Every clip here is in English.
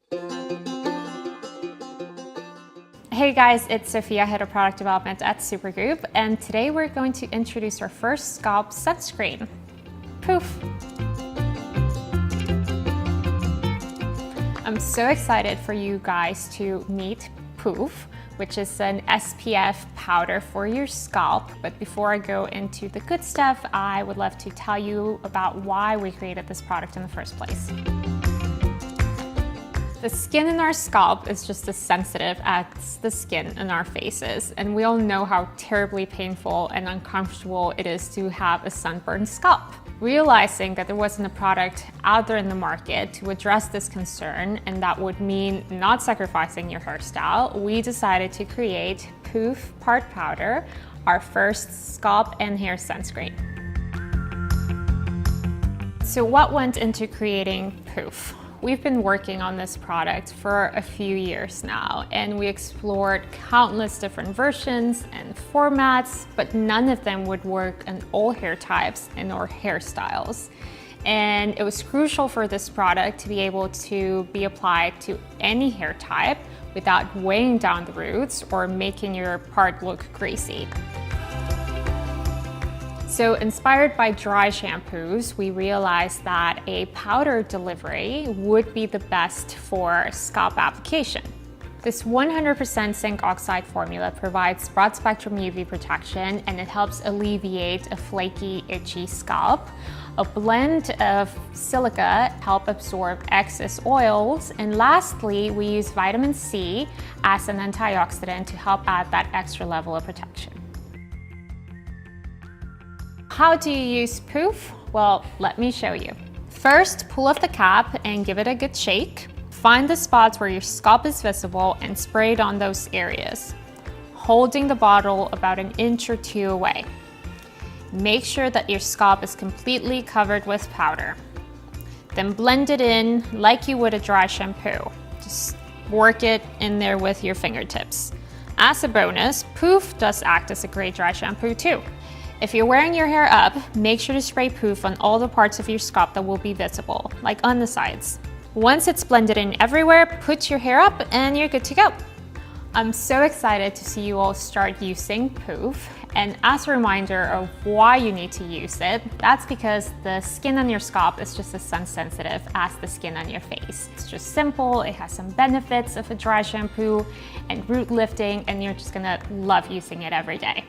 Hey guys, it's Sofia, Head of Product Development at Supergoop, and today we're going to introduce our first scalp sunscreen, Poof. I'm so excited for you guys to meet Poof, which is an SPF powder for your scalp. But before I go into the good stuff, I would love to tell you about why we created this product in the first place. The skin in our scalp is just as sensitive as the skin in our faces, and we all know how terribly painful and uncomfortable it is to have a sunburned scalp. Realizing that there wasn't a product out there in the market to address this concern, and that would mean not sacrificing your hairstyle, we decided to create Poof Part Powder, our first scalp and hair sunscreen. So what went into creating Poof? We've been working on this product for a few years now, and we explored countless different versions and formats, but none of them would work on all hair types and or hairstyles. And it was crucial for this product to be able to be applied to any hair type without weighing down the roots or making your part look greasy. So inspired by dry shampoos, we realized that a powder delivery would be the best for scalp application. This 100% zinc oxide formula provides broad spectrum UV protection, and it helps alleviate a flaky, itchy scalp. A blend of silica help absorb excess oils, and lastly, we use vitamin C as an antioxidant to help add that extra level of protection. How do you use Poof? Well, let me show you. First, pull off the cap and give it a good shake. Find the spots where your scalp is visible and spray it on those areas, holding the bottle about an inch or two away. Make sure that your scalp is completely covered with powder. Then blend it in like you would a dry shampoo. Just work it in there with your fingertips. As a bonus, Poof does act as a great dry shampoo too. If you're wearing your hair up, make sure to spray Poof on all the parts of your scalp that will be visible, like on the sides. Once it's blended in everywhere, put your hair up and you're good to go. I'm so excited to see you all start using Poof. And as a reminder of why you need to use it, that's because the skin on your scalp is just as sun sensitive as the skin on your face. It's just simple, it has some benefits of a dry shampoo and root lifting, and you're just gonna love using it every day.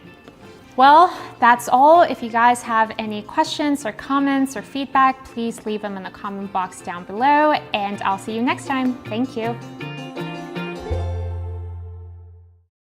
Well, that's all. If you guys have any questions or comments or feedback, please leave them in the comment box down below, and I'll see you next time. Thank you.